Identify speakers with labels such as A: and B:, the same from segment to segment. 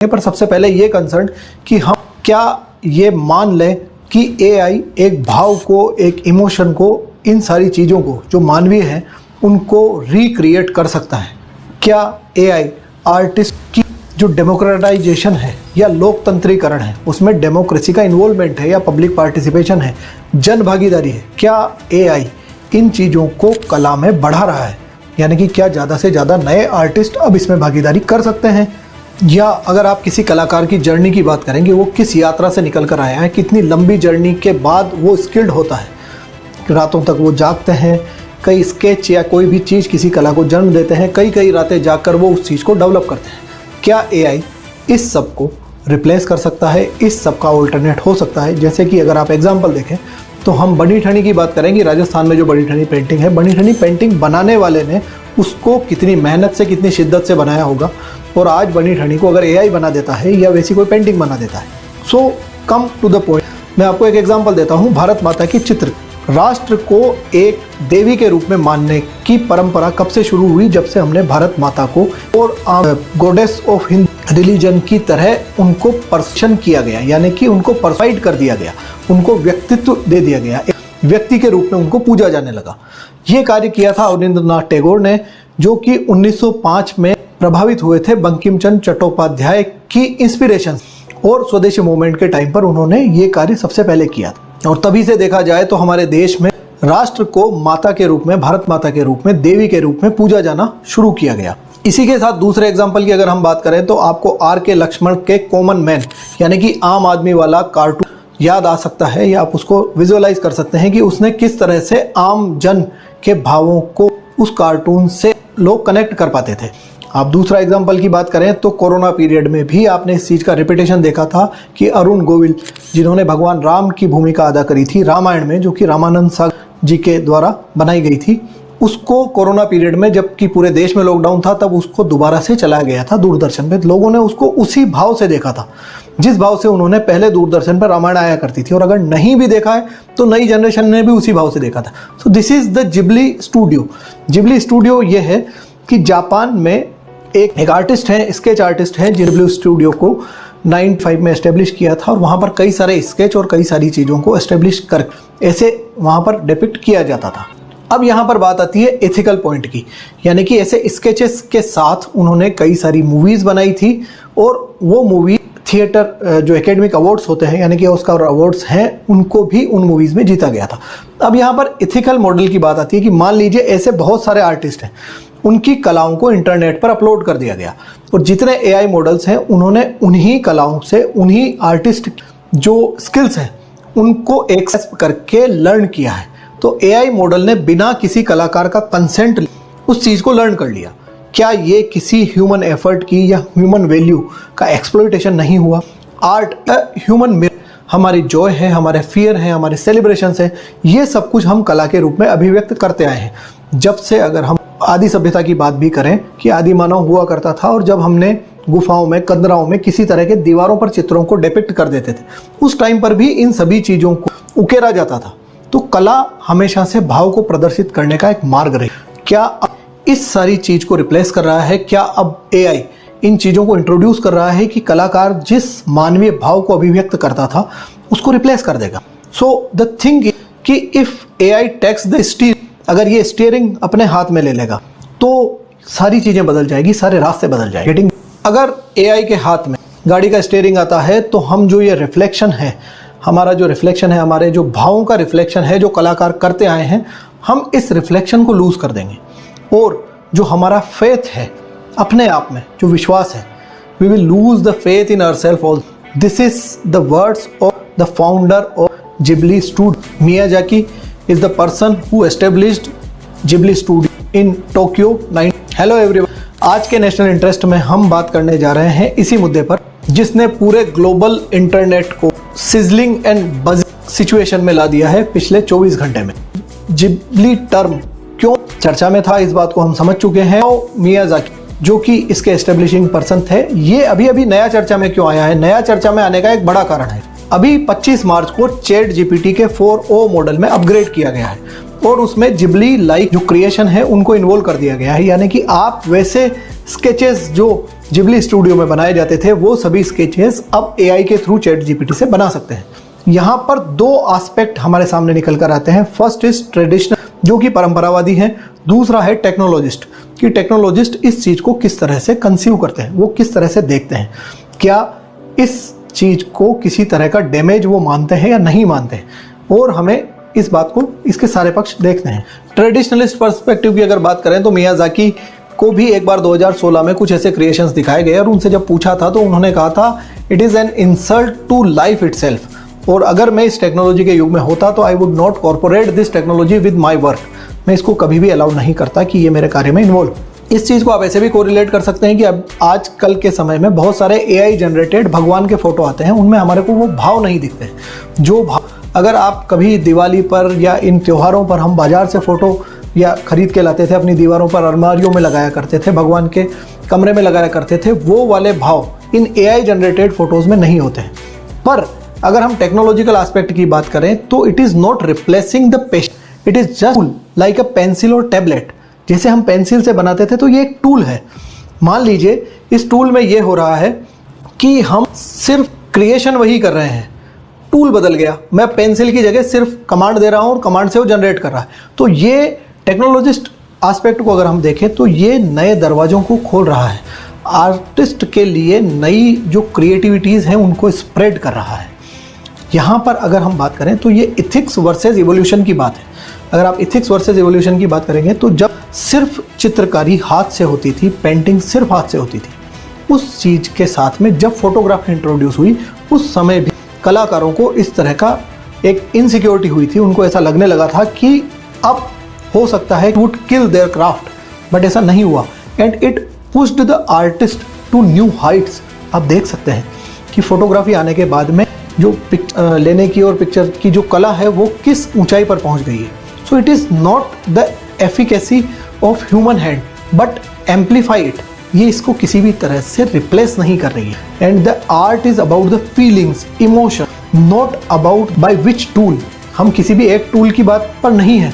A: पर सबसे पहले ये कंसर्न कि हम क्या ये मान लें कि एआई एक भाव को, एक इमोशन को, इन सारी चीज़ों को जो मानवीय हैं उनको रिक्रिएट कर सकता है। क्या एआई आर्टिस्ट की जो डेमोक्रेटाइजेशन है या लोकतंत्रीकरण है उसमें डेमोक्रेसी का इन्वॉल्वमेंट है या पब्लिक पार्टिसिपेशन है, जन भागीदारी है, क्या एआई इन चीज़ों को कला में बढ़ा रहा है? यानी कि क्या ज़्यादा से ज़्यादा नए आर्टिस्ट अब इसमें भागीदारी कर सकते हैं? या अगर आप किसी कलाकार की जर्नी की बात करेंगे, वो किस यात्रा से निकल कर आया है, कितनी लंबी जर्नी के बाद वो स्किल्ड होता है, रातों तक वो जागते हैं, कई स्केच या कोई भी चीज़ किसी कला को जन्म देते हैं, कई रातें जागकर वो उस चीज़ को डेवलप करते हैं। क्या एआई इस सब को रिप्लेस कर सकता है? इस सब का ऑल्टरनेट हो सकता है? जैसे कि अगर आप एग्जाम्पल देखें तो हम बनी ठनी की बात करेंगे। राजस्थान में जो बनी ठनी पेंटिंग है, बनी ठनी पेंटिंग बनाने वाले ने उसको कितनी मेहनत से, कितनी शिद्दत से बनाया होगा, और आज बनी ठनी को अगर एआई बना देता है या वैसी कोई पेंटिंग बना देता है। सो कम टू द पॉइंट। मैं आपको एक एग्जांपल देता हूँ। भारत माता की चित्र, राष्ट्र को एक देवी के रूप में मानने की परंपरा कब से शुरू हुई? जब से हमने भारत माता को और गॉडेस ऑफ हिंदू रिलीजन की तरह उनको पर्सन किया गया, यानी कि उनको पर्सोनाइड कर दिया गया, उनको व्यक्तित्व दे दिया गया, एक व्यक्ति के रूप में उनको पूजा जाने लगा। ये कार्य किया था अवनींद्रनाथ टैगोर ने, जो कि 1905 में प्रभावित हुए थे बंकिम चंद्र चट्टोपाध्याय की इंस्पिरेशन, और स्वदेशी मूवमेंट के टाइम पर उन्होंने ये कार्य सबसे पहले किया था। और तभी से देखा जाए तो हमारे देश में राष्ट्र को माता के रूप में, भारत माता के रूप में, देवी के रूप में पूजा जाना शुरू किया गया। इसी के साथ दूसरे एग्जाम्पल की अगर हम बात करें तो आपको आर.के. लक्ष्मण के कॉमन मैन यानी कि आम आदमी वाला कार्टून याद आ सकता है, या आप उसको विजुअलाइज कर सकते हैं कि उसने किस तरह से आम जन के भावों को उस कार्टून से लोग कनेक्ट कर पाते थे। आप दूसरा एग्जाम्पल की बात करें तो कोरोना पीरियड में भी आपने इस चीज़ का रिपीटेशन देखा था कि अरुण गोविल, जिन्होंने भगवान राम की भूमिका अदा करी थी रामायण में, जो कि रामानंद सागर जी के द्वारा बनाई गई थी, उसको कोरोना पीरियड में, जबकि पूरे देश में लॉकडाउन था, तब उसको दोबारा से चलाया गया था दूरदर्शन पे। लोगों ने उसको उसी भाव से देखा था जिस भाव से उन्होंने पहले दूरदर्शन पर रामायण आया करती थी, और अगर नहीं भी देखा है तो नई जनरेशन ने भी उसी भाव से देखा था। So this is the Ghibli studio. Ghibli studio ये है कि जापान में एक आर्टिस्ट हैं, स्केच आर्टिस्ट हैं, जिब्ली स्टूडियो को 95 में एस्टेब्लिश किया था, और वहाँ पर कई सारे स्केच और कई सारी चीज़ों को एस्टेब्लिश कर ऐसे वहाँ पर डिपिक्ट किया जाता था। अब यहाँ पर बात आती है एथिकल पॉइंट की, यानी कि ऐसे स्केचेस के साथ उन्होंने कई सारी मूवीज़ बनाई थी, और वो मूवी थिएटर जो एकेडमिक अवार्ड्स होते हैं, यानी कि ऑस्कर अवार्ड्स हैं, उनको भी उन मूवीज़ में जीता गया था। अब यहाँ पर एथिकल मॉडल की बात आती है कि मान लीजिए ऐसे बहुत सारे आर्टिस्ट हैं, उनकी कलाओं को इंटरनेट पर अपलोड कर दिया गया, और जितने एआई मॉडल्स हैं उन्होंने उन्हीं कलाओं से, उन्हीं आर्टिस्ट जो स्किल्स हैं उनको एक्सेस करके लर्न किया है। तो एआई मॉडल ने बिना किसी कलाकार का कंसेंट उस चीज़ को लर्न कर लिया। क्या ये किसी ह्यूमन एफर्ट की या ह्यूमन वैल्यू का एक्सप्लॉइटेशन नहीं हुआ? आर्ट ह्यूमन मिरर, हमारी जॉय है, हमारे फियर हैं, हमारे सेलिब्रेशंस हैं, ये सब कुछ हम कला के रूप में अभिव्यक्त करते आए हैं। जब से, अगर हम आदि सभ्यता की बात भी करें कि आदि मानव हुआ करता था, और जब हमने गुफाओं में, कंदराओं में किसी तरह के दीवारों पर चित्रों को डिपिक्ट कर देते थे, उस टाइम पर भी इन सभी चीज़ों को उकेरा जाता था। तो कला हमेशा से भाव को प्रदर्शित करने का एक मार्ग रही। क्या अब इस सारी चीज़ को रिप्लेस कर रहा है? क्या अब एआई इन चीज़ों को इंट्रोड्यूस कर रहा है कि कलाकार जिस मानवीय भाव को अभिव्यक्त करता था उसको रिप्लेस कर देगा? सो द थिंग इज कि if AI takes the steering, अगर ये स्टीयरिंग अपने हाथ में ले लेगा तो सारी चीज़ें बदल जाएगी, सारे रास्ते बदल जाएंगे। अगर एआई के हाथ में गाड़ी का स्टीयरिंग आता है तो हम जो ये रिफ्लेक्शन है, हमारा जो रिफ्लेक्शन है, हमारे जो भावों का रिफ्लेक्शन है जो कलाकार करते आए हैं, हम इस रिफ्लेक्शन को लूज कर देंगे, और जो हमारा फेथ है अपने आप में, जो विश्वास है, we will lose the faith in ourself also. This is the words of the founder of Ghibli Studio. Miyazaki is the person who established Ghibli Studio in Tokyo 9। Hello everyone, आज के national interest में हम बात करने जा रहे हैं इसी मुद्दे पर जिसने पूरे ग्लोबल इंटरनेट को सिजलिंग एंड बजिंग सिचुएशन में ला दिया है पिछले 24 घंटे में। जिब्ली टर्म क्यों चर्चा में था, इस बात को हम समझ चुके हैं। मियाजाकी जो कि इसके एस्टेब्लिशिंग पर्सन थे, ये अभी नया चर्चा में क्यों आया है? नया चर्चा में आने का एक बड़ा कारण है, अभी 25 मार्च को चैट जीपीटी के 4o मॉडल में अपग्रेड किया गया है, और उसमें जिब्ली लाइक जो क्रिएशन है उनको इन्वॉल्व कर दिया गया है। यानी कि आप वैसे स्केचेस जो जिबली स्टूडियो में बनाए जाते थे वो सभी स्केचेस अब एआई के थ्रू चैट जीपीटी से बना सकते हैं। यहाँ पर दो एस्पेक्ट हमारे सामने निकल कर आते हैं। फर्स्ट इज ट्रेडिशनल, जो कि परंपरावादी है। दूसरा है टेक्नोलॉजिस्ट, कि टेक्नोलॉजिस्ट इस चीज़ को किस तरह से कंसीव करते हैं, वो किस तरह से देखते हैं, क्या इस चीज़ को किसी तरह का डैमेज वो मानते हैं या नहीं मानते हैं, और हमें इस बात को, इसके सारे पक्ष देखते हैं। ट्रेडिशनलिस्ट पर्सपेक्टिव की अगर बात करें तो मियाज़ाकी को भी एक बार 2016 में कुछ ऐसे क्रिएशंस दिखाए गए और उनसे जब पूछा था तो उन्होंने कहा था it is an insult to life itself, और अगर मैं इस टेक्नोलॉजी के युग में होता तो I would not corporate this technology with my work. मैं इसको कभी भी अलाउ नहीं करता कि ये मेरे कार्य में इन्वॉल्व। इस चीज़ को आप ऐसे भी कोरिलेट कर सकते हैं कि अब आजकल के समय में बहुत सारे एआई जनरेटेड भगवान के फोटो आते हैं, उनमें हमारे को वो भाव नहीं दिखते। जो भाव अगर आप कभी दिवाली पर या इन त्योहारों पर हम बाजार से फ़ोटो या खरीद के लाते थे, अपनी दीवारों पर अलमारियों में लगाया करते थे, भगवान के कमरे में लगाया करते थे, वो वाले भाव इन एआई जनरेटेड फोटोज़ में नहीं होते हैं। पर अगर हम टेक्नोलॉजिकल एस्पेक्ट की बात करें तो it is not replacing the patience, it is just like a pencil और टैबलेट। जैसे हम पेंसिल से बनाते थे तो ये एक टूल है। मान लीजिए इस टूल में ये हो रहा है कि हम सिर्फ क्रिएशन वही कर रहे हैं, टूल बदल गया, मैं पेंसिल की जगह सिर्फ कमांड दे रहा हूँ और कमांड से वो जनरेट कर रहा है। तो ये टेक्नोलॉजिस्ट एस्पेक्ट को अगर हम देखें तो ये नए दरवाज़ों को खोल रहा है, आर्टिस्ट के लिए नई जो क्रिएटिविटीज़ हैं उनको स्प्रेड कर रहा है। यहाँ पर अगर हम बात करें तो ये इथिक्स वर्सेस इवोल्यूशन की बात है। अगर आप इथिक्स वर्सेस इवोल्यूशन की बात करेंगे तो जब सिर्फ चित्रकारी हाथ से होती थी, पेंटिंग सिर्फ हाथ से होती थी, उस चीज़ के साथ में जब फोटोग्राफी इंट्रोड्यूस हुई उस समय भी कलाकारों को इस तरह का एक इनसिक्योरिटी हुई थी। उनको ऐसा लगने लगा था कि अब हो सकता है would kill their craft, but ऐसा नहीं हुआ and it pushed the artist to new heights. आप देख सकते हैं कि फोटोग्राफी आने के बाद में जो लेने की और पिक्चर की जो कला है वो किस ऊंचाई पर पहुंच गई है। So it is not the efficacy of human hand but amplify it. ये इसको किसी भी तरह से रिप्लेस नहीं कर रही है। And the art is about the feelings, emotion, not about by which tool. हम किसी भी एक टूल की बात पर नहीं है।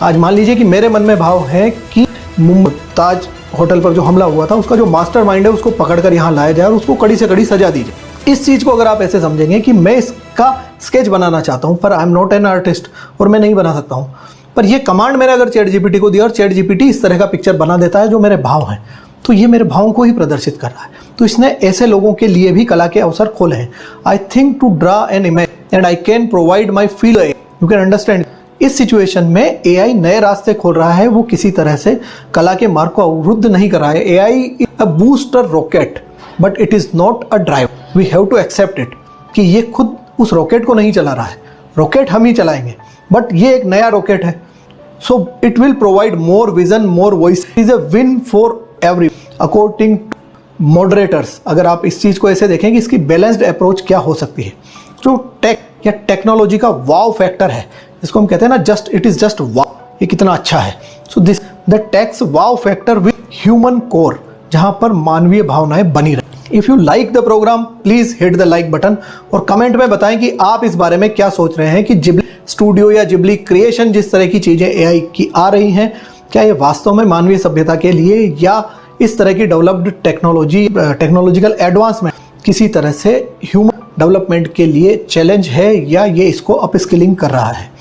A: आज मान लीजिए कि मेरे मन में भाव है कि मुमताज होटल पर जो हमला हुआ था उसका जो मास्टर माइंड है उसको पकड़कर यहाँ लाया जाए और उसको कड़ी से कड़ी सजा दी जाए। इस चीज़ को अगर आप ऐसे समझेंगे कि मैं इसका स्केच बनाना चाहता हूँ पर I am not an artist और मैं नहीं बना सकता हूँ, पर ये कमांड मैंने अगर चैट जीपीटी को दिया और चैट जीपीटी इस तरह का पिक्चर बना देता है जो मेरे भाव हैं, तो ये मेरे भावों को ही प्रदर्शित कर रहा है। तो इसने ऐसे लोगों के लिए भी कला के अवसर खोले हैं। I think to draw an image and I can provide my feel, you can understand. इस सिचुएशन में एआई नए रास्ते खोल रहा है, वो किसी तरह से कला के मार्ग को अवरुद्ध नहीं कर रहा है। AI is a booster rocket but it is not a drive. We have to accept it कि ये खुद उस रॉकेट को नहीं चला रहा है, रॉकेट हम ही चलाएंगे, बट ये एक नया रॉकेट है। So it will provide more vision, more voice, is a win for every according moderators. अगर आप इस चीज़ को ऐसे देखें कि इसकी बैलेंस्ड अप्रोच क्या हो सकती है, जो टेक या टेक्नोलॉजी का वाव फैक्टर है, इसको हम कहते हैं ना, just it is just wow, ये कितना अच्छा है। So this the takes wow factor with human core, जहां पर मानवीय भावनाएं बनी रहे। If you like the programme please hit the like button और कमेंट में बताएं कि आप इस बारे में क्या सोच रहे हैं कि जिबली स्टूडियो या जिबली क्रिएशन जिस तरह की चीजें एआई की आ रही हैं, क्या ये वास्तव में मानवीय सभ्यता के लिए या इस तरह की डेवलप्ड टेक्नोलॉजिकल एडवांसमेंट किसी तरह से ह्यूमन डेवलपमेंट के लिए चैलेंज है, या ये इसको अपस्किलिंग कर रहा है।